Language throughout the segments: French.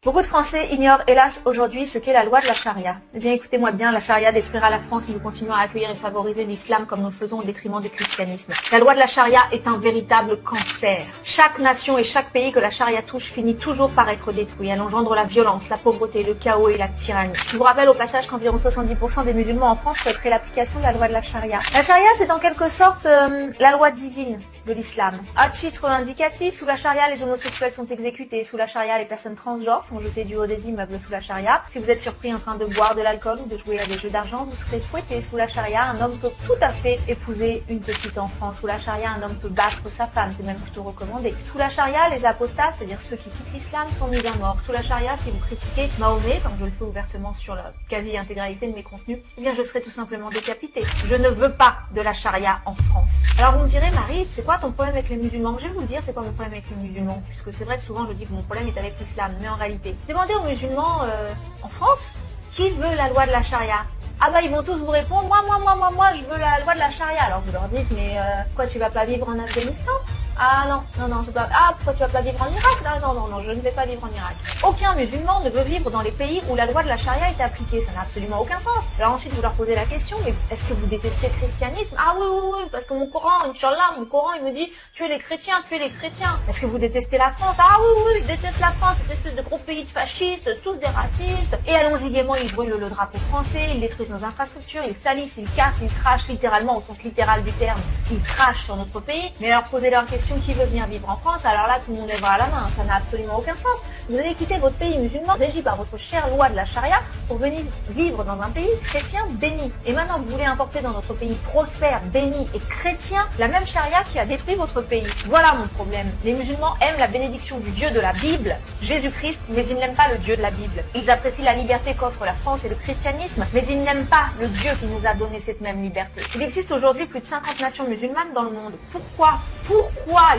Beaucoup de Français ignorent hélas aujourd'hui ce qu'est la loi de la charia. Eh bien écoutez-moi bien, la charia détruira la France si nous continuons à accueillir et favoriser l'islam comme nous le faisons au détriment du christianisme. La loi de la charia est un véritable cancer. Chaque nation et chaque pays que la charia touche finit toujours par être détruit. Elle engendre la violence, la pauvreté, le chaos et la tyrannie. Je vous rappelle au passage qu'environ 70% des musulmans en France souhaiteraient l'application de la loi de la charia. La charia c'est en quelque sorte la loi divine de l'islam. À titre indicatif, sous la charia les homosexuels sont exécutés, sous la charia les personnes transgenres sont jetés du haut des immeubles sous la charia. Si vous êtes surpris en train de boire de l'alcool ou de jouer à des jeux d'argent, vous serez fouetté. Sous la charia, un homme peut tout à fait épouser une petite enfant. Sous la charia, un homme peut battre sa femme, c'est même plutôt recommandé. Sous la charia, les apostats, c'est-à-dire ceux qui quittent l'islam, sont mis à mort. Sous la charia, si vous critiquez Mahomet, comme je le fais ouvertement sur la quasi-intégralité de mes contenus, eh bien je serai tout simplement décapité. Je ne veux pas de la charia en France. Alors vous me direz, Marie, c'est quoi ton problème avec les musulmans? Je vais vous le dire, c'est quoi mon problème avec les musulmans, puisque c'est vrai que souvent je dis que mon problème est avec l'islam, mais en réalité, demandez aux musulmans en France qui veut la loi de la charia. Ah bah ils vont tous vous répondre, moi je veux la loi de la charia. Alors vous leur dites, mais quoi, tu vas pas vivre en Afghanistan? Ah non, c'est pas... Ah, pourquoi tu vas pas vivre en Irak? Non, je ne vais pas vivre en Irak. Aucun musulman ne veut vivre dans les pays où la loi de la charia est appliquée. Ça n'a absolument aucun sens. Alors ensuite, vous leur posez la question, mais est-ce que vous détestez le christianisme? Ah oui, parce que mon Coran, Inch'Allah, mon Coran, il me dit, tuez les chrétiens. Est-ce que vous détestez la France? Ah oui, je déteste la France, cette espèce de gros pays de fascistes, tous des racistes. Et allons-y gaiement, ils brûlent le drapeau français, ils détruisent nos infrastructures, ils salissent, ils cassent, ils crachent littéralement, au sens littéral du terme, ils crachent sur notre pays. Mais alors posez leur question, qui veut venir vivre en France? Alors là, tout le monde lèvera la main, ça n'a absolument aucun sens. Vous allez quitter votre pays musulman, régi par votre chère loi de la charia, pour venir vivre dans un pays chrétien béni. Et maintenant, vous voulez importer dans notre pays prospère, béni et chrétien, la même charia qui a détruit votre pays. Voilà mon problème. Les musulmans aiment la bénédiction du Dieu de la Bible, Jésus-Christ, mais ils n'aiment pas le Dieu de la Bible. Ils apprécient la liberté qu'offre la France et le christianisme, mais ils n'aiment pas le Dieu qui nous a donné cette même liberté. Il existe aujourd'hui plus de 50 nations musulmanes dans le monde. Pourquoi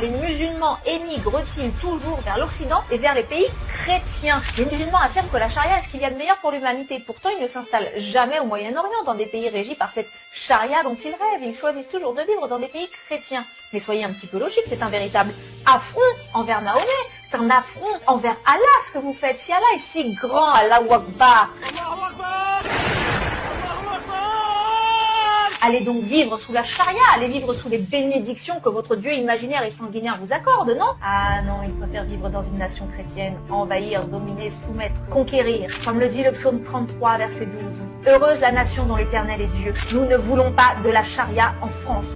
les musulmans émigrent-ils toujours vers l'Occident et vers les pays chrétiens? Les musulmans affirment que la charia est ce qu'il y a de meilleur pour l'humanité. Pourtant, ils ne s'installent jamais au Moyen-Orient, dans des pays régis par cette charia dont ils rêvent. Ils choisissent toujours de vivre dans des pays chrétiens. Mais soyez un petit peu logique, c'est un véritable affront envers Mahomet. C'est un affront envers Allah, ce que vous faites. Si Allah est si grand, Allahu Akbar. Allez donc vivre sous la charia, allez vivre sous les bénédictions que votre Dieu imaginaire et sanguinaire vous accorde, non? Ah non, il préfère vivre dans une nation chrétienne, envahir, dominer, soumettre, conquérir. Comme le dit le psaume 33, verset 12. Heureuse la nation dont l'Éternel est Dieu. Nous ne voulons pas de la charia en France.